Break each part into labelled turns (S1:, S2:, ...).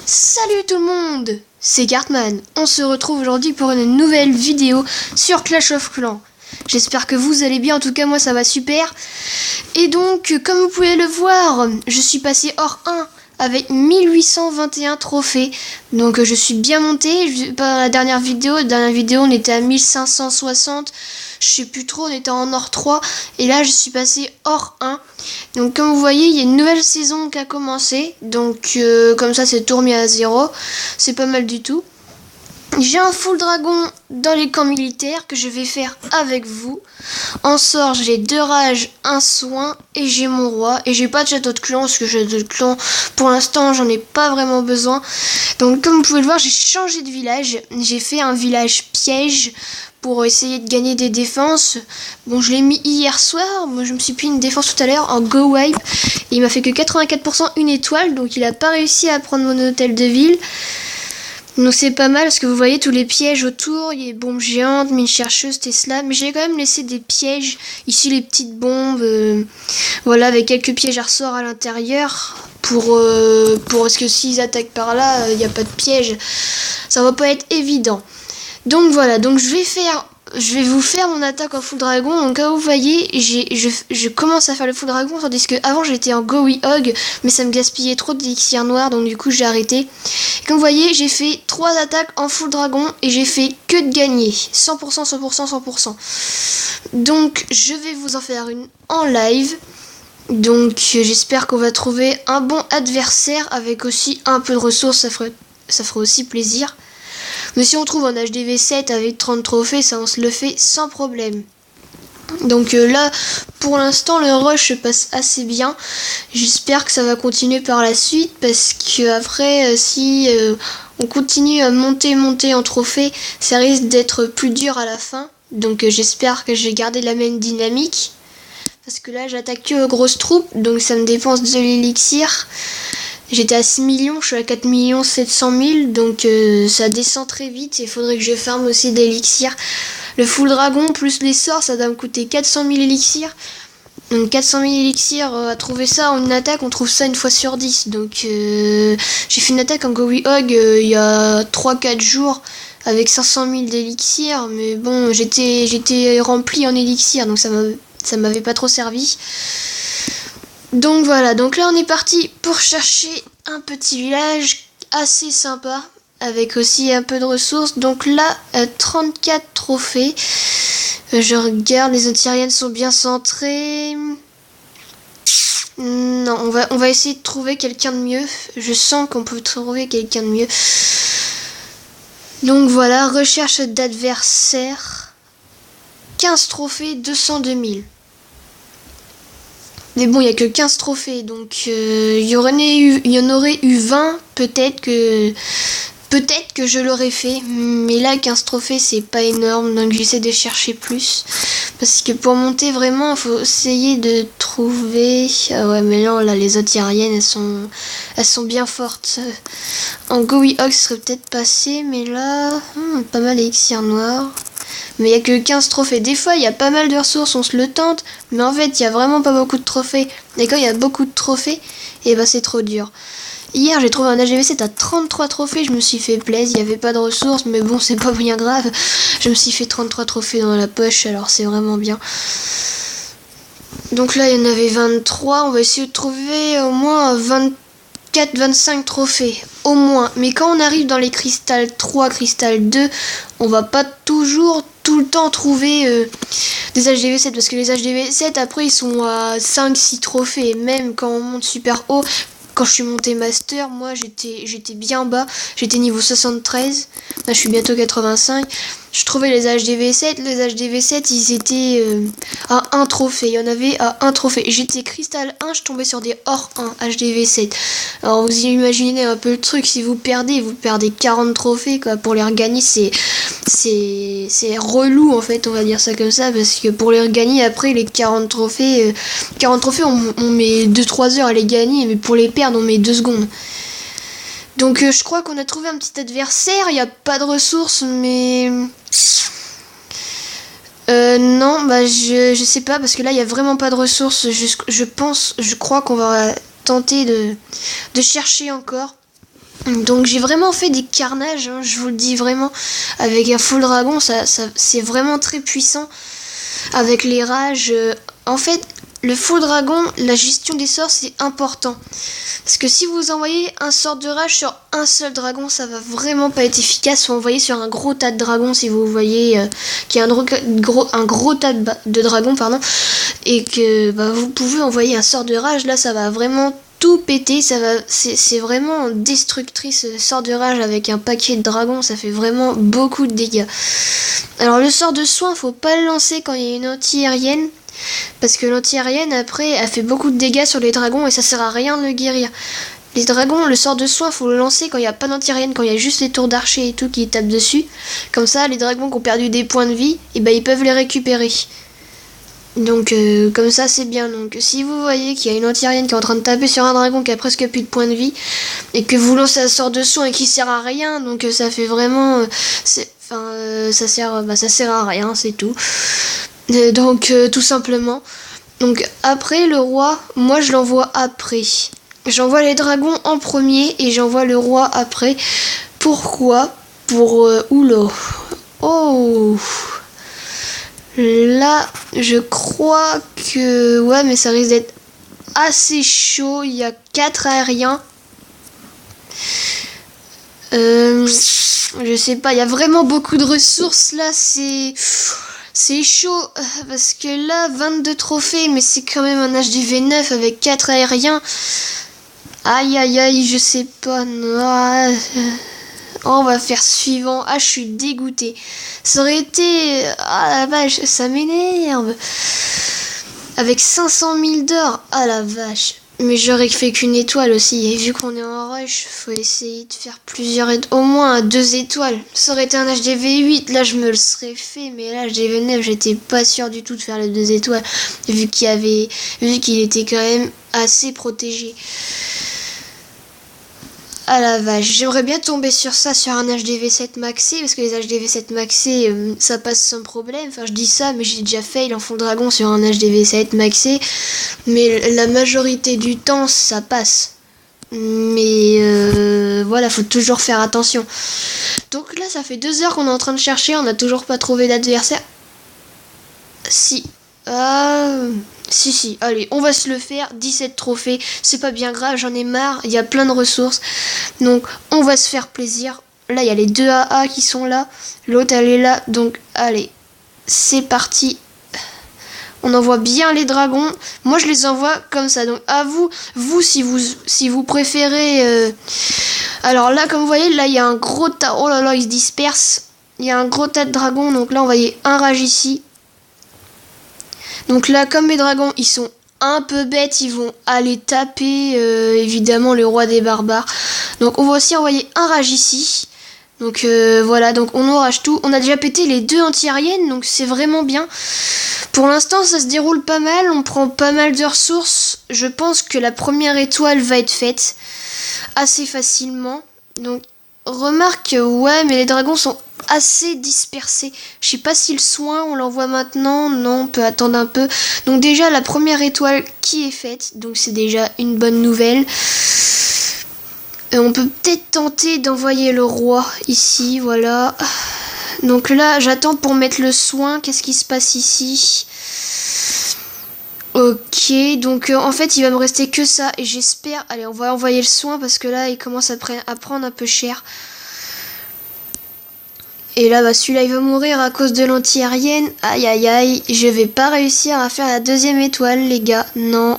S1: Salut tout le monde, c'est Cartman. On se retrouve aujourd'hui pour une nouvelle vidéo sur Clash of Clans. J'espère que vous allez bien, en tout cas moi ça va super. Et donc, comme vous pouvez le voir, je suis passé hors 1 avec 1821 trophées. Donc je suis bien monté. Dans la dernière vidéo on était à 1560. Je sais plus trop, on était en or 3. Et là je suis passé hors 1. Donc comme vous voyez, il y a une nouvelle saison qui a commencé. Donc comme ça c'est tout remis à 0. C'est pas mal du tout. J'ai un full dragon dans les camps militaires que je vais faire avec vous. En sort, j'ai 2 rages, 1 soin et j'ai mon roi. Et j'ai pas de château de clan parce que château de clan, pour l'instant, j'en ai pas vraiment besoin. Donc comme vous pouvez le voir, j'ai changé de village. J'ai fait un village piège pour essayer de gagner des défenses. Bon, je l'ai mis hier soir. Moi, je me suis pris une défense tout à l'heure en Go Wipe. Et il m'a fait que 84% une étoile. Donc il a pas réussi à prendre mon hôtel de ville. Donc c'est pas mal parce que vous voyez tous les pièges autour, il y a bombes géantes, mine chercheuse, Tesla, mais j'ai quand même laissé des pièges, ici les petites bombes, voilà, avec quelques pièges à ressort à l'intérieur, pour parce que s'ils attaquent par là, il n'y a pas de piège, ça va pas être évident. Donc voilà, donc je vais vous faire mon attaque en full dragon. Donc comme vous voyez, je commence à faire le full dragon, tandis que avant j'étais en Goey Hog, mais ça me gaspillait trop d'élixir noir, donc du coup j'ai arrêté. Et comme vous voyez, j'ai fait 3 attaques en full dragon et j'ai fait que de gagner. 100%, 100%, 100%. Donc je vais vous en faire une en live. Donc j'espère qu'on va trouver un bon adversaire avec aussi un peu de ressources, ça ferait aussi plaisir. Mais si on trouve un HDV7 avec 30 trophées, ça on se le fait sans problème. Donc là, pour l'instant, le rush se passe assez bien. J'espère que ça va continuer par la suite, parce que après, si on continue à monter en trophée, ça risque d'être plus dur à la fin. Donc j'espère que je vais garder la même dynamique. Parce que là, j'attaque que aux grosses troupes, donc ça me dépense de l'élixir. J'étais à 6 millions, je suis à 4 700 000, donc ça descend très vite. Il faudrait que je farme aussi d'élixir. Le full dragon plus les sorts, ça doit me coûter 400 000 élixirs. Donc 400 000 élixirs, à trouver ça en une attaque, on trouve ça une fois sur 10. Donc j'ai fait une attaque en Goey Hog il y a 3-4 jours avec 500 000 d'élixirs. Mais bon, j'étais rempli en élixir, donc ça m'avait pas trop servi. Donc voilà, donc là on est parti pour chercher un petit village assez sympa, avec aussi un peu de ressources. Donc là, 34 trophées. Je regarde, les Antiriennes sont bien centrées. Non, on va essayer de trouver quelqu'un de mieux. Je sens qu'on peut trouver quelqu'un de mieux. Donc voilà, recherche d'adversaire. 15 trophées, 202 000. Mais bon, il n'y a que 15 trophées, donc il y en aurait eu 20, peut-être que je l'aurais fait. Mais là, 15 trophées, c'est pas énorme, donc j'essaie de chercher plus. Parce que pour monter vraiment, il faut essayer de trouver... Ah ouais, mais non, là, les Antiriennes, elles sont bien fortes. En Goey Hog, ce serait peut-être passé, mais là, pas mal d'élixir noir. Mais il n'y a que 15 trophées. Des fois, il y a pas mal de ressources, on se le tente. Mais en fait, il n'y a vraiment pas beaucoup de trophées. Et quand il y a beaucoup de trophées, et bah c'est trop dur. Hier, j'ai trouvé un HDV7 à 33 trophées. Je me suis fait plaisir. Il n'y avait pas de ressources, mais bon, c'est pas bien grave. Je me suis fait 33 trophées dans la poche, alors c'est vraiment bien. Donc là, il y en avait 23. On va essayer de trouver au moins 24-25 trophées. Au moins. Mais quand on arrive dans les cristal 3, cristal 2, on va pas toujours tout le temps trouver des HDV7, parce que les HDV7 après ils sont à 5-6 trophées. Et même quand on monte super haut, quand je suis monté master, moi j'étais bien bas, j'étais niveau 73, là je suis bientôt 85. Je trouvais les HDV7, ils étaient à 1 trophée, il y en avait à 1 trophée. J'étais cristal 1, je tombais sur des hors 1 HDV7. Alors vous imaginez un peu le truc, si vous perdez 40 trophées quoi. Pour les regagner, c'est relou en fait, on va dire ça comme ça, parce que pour les regagner après les 40 trophées, on met 2-3 heures à les gagner, mais pour les perdre on met 2 secondes. Donc je crois qu'on a trouvé un petit adversaire, il n'y a pas de ressources, mais... non, bah je sais pas, parce que là il n'y a vraiment pas de ressources. Je crois qu'on va tenter de chercher encore. Donc j'ai vraiment fait des carnages, hein, je vous le dis vraiment. Avec un full dragon, c'est vraiment très puissant. Avec les rages, en fait, le full dragon, la gestion des sorts, c'est important. Parce que si vous envoyez un sort de rage sur un seul dragon, ça va vraiment pas être efficace. Faut envoyer sur un gros tas de dragons, si vous voyez qu'il y a un gros tas de dragons, pardon, et que vous pouvez envoyer un sort de rage. Là, ça va vraiment tout péter. C'est vraiment destructrice. Sort de rage avec un paquet de dragons, ça fait vraiment beaucoup de dégâts. Alors le sort de soin, faut pas le lancer quand il y a une anti-aérienne. Parce que l'anti-aérienne, après, elle fait beaucoup de dégâts sur les dragons et ça sert à rien de le guérir. Les dragons, le sort de soin, faut le lancer quand il n'y a pas d'anti-aérienne, quand il y a juste les tours d'archer et tout qui tapent dessus. Comme ça, les dragons qui ont perdu des points de vie, et ils peuvent les récupérer. Donc, comme ça, c'est bien. Donc, si vous voyez qu'il y a une anti-aérienne qui est en train de taper sur un dragon qui a presque plus de points de vie, et que vous lancez un sort de soin et qui sert à rien, donc ça fait vraiment... ça sert à rien, c'est tout. Donc tout simplement. Donc après le roi, moi je l'envoie après. J'envoie les dragons en premier et j'envoie le roi après. Pourquoi? Pour oula. Oh. Là, je crois que ouais, mais ça risque d'être assez chaud. Il y a 4 aériens. Je sais pas, il y a vraiment beaucoup de ressources là, c'est chaud, parce que là, 22 trophées, mais c'est quand même un HDV 9 avec 4 aériens. Aïe, aïe, aïe, je sais pas. Non. On va faire suivant. Ah, je suis dégoûtée. Ça aurait été... Ah la vache, ça m'énerve. Avec 500 000 d'or. Ah la vache. Mais j'aurais fait qu'une étoile aussi. Et vu qu'on est en rush, faut essayer de faire plusieurs étoiles. Au moins 2 étoiles. Ça aurait été un HDV 8. Là, je me le serais fait. Mais là, HDV 9, j'étais pas sûre du tout de faire les 2 étoiles. Vu qu'il était quand même assez protégé. Ah la vache, j'aimerais bien tomber sur ça, sur un HDV 7 maxé, parce que les HDV 7 maxé, ça passe sans problème. Enfin, je dis ça, mais j'ai déjà fail en fond dragon sur un HDV 7 maxé, mais la majorité du temps, ça passe. Mais voilà, faut toujours faire attention. Donc là, ça fait 2 heures qu'on est en train de chercher, on n'a toujours pas trouvé d'adversaire. Si. Si, allez, on va se le faire. 17 trophées, c'est pas bien grave, j'en ai marre, il y a plein de ressources. Donc, on va se faire plaisir. Là, il y a les 2 AA qui sont là. L'autre, elle est là. Donc, allez, c'est parti. On envoie bien les dragons. Moi, je les envoie comme ça. Donc, à vous, si vous préférez... Alors là, comme vous voyez, là, il y a un gros tas... Oh là là, ils se dispersent. Il y a un gros tas de dragons. Donc là, on va envoyer un rage ici. Donc là, comme mes dragons, ils sont un peu bêtes, ils vont aller taper, évidemment, le roi des barbares. Donc on va aussi envoyer un rage ici. Donc voilà, donc on orage tout. On a déjà pété les 2 anti-aériennes, donc c'est vraiment bien. Pour l'instant, ça se déroule pas mal, on prend pas mal de ressources. Je pense que la première étoile va être faite assez facilement. Donc remarque, ouais, mais les dragons sont assez dispersés. Je sais pas si le soin on l'envoie maintenant. Non, on peut attendre un peu. Donc déjà la première étoile qui est faite. Donc c'est déjà une bonne nouvelle. On peut peut-être tenter d'envoyer le roi ici. Voilà. Donc là j'attends pour mettre le soin. Qu'est-ce qui se passe ici? Ok, donc en fait il va me rester que ça. Et j'espère... Allez, on va envoyer le soin parce que là il commence à prendre un peu cher. Et là, celui-là, il va mourir à cause de l'anti-aérienne. Aïe, aïe, aïe. Je vais pas réussir à faire la 2e étoile, les gars. Non,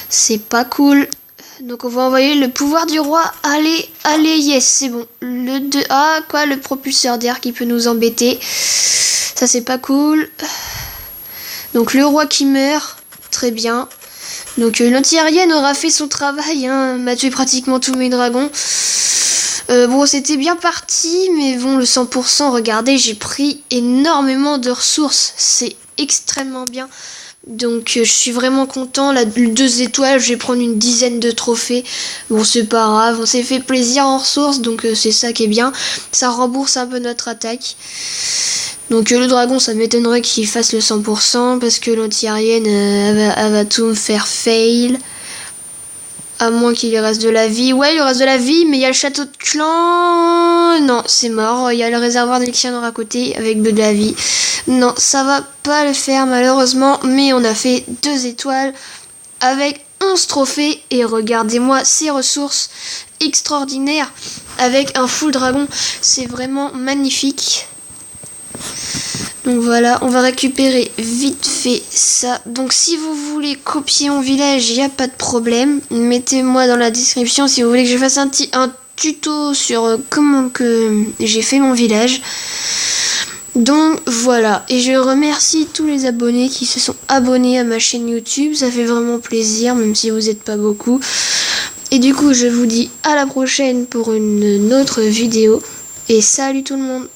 S1: c'est pas cool. Donc, on va envoyer le pouvoir du roi. Allez, allez, yes, c'est bon. Le propulseur d'air qui peut nous embêter. Ça, c'est pas cool. Donc, le roi qui meurt. Très bien. Donc, l'anti-aérienne aura fait son travail. M'a tué pratiquement tous mes dragons. Bon, c'était bien parti, mais bon, le 100%, regardez, j'ai pris énormément de ressources. C'est extrêmement bien. Donc, je suis vraiment content. La 2 étoiles, je vais prendre une dizaine de trophées. Bon, c'est pas grave, on s'est fait plaisir en ressources, donc c'est ça qui est bien. Ça rembourse un peu notre attaque. Donc, le dragon, ça m'étonnerait qu'il fasse le 100%, parce que l'anti-aérienne, elle va tout me faire fail. À moins qu'il y reste de la vie. Ouais, il reste de la vie, mais il y a le château de clan. Non, c'est mort. Il y a le réservoir d'Elixir à côté avec de la vie. Non, ça va pas le faire malheureusement. Mais on a fait 2 étoiles avec 11 trophées. Et regardez-moi ces ressources extraordinaires avec un full dragon. C'est vraiment magnifique. Donc voilà, on va récupérer vite fait ça. Donc si vous voulez copier mon village, il n'y a pas de problème. Mettez-moi dans la description si vous voulez que je fasse un tuto sur comment que j'ai fait mon village. Donc voilà, et je remercie tous les abonnés qui se sont abonnés à ma chaîne YouTube. Ça fait vraiment plaisir, même si vous n'êtes pas beaucoup. Et du coup, je vous dis à la prochaine pour une autre vidéo. Et salut tout le monde!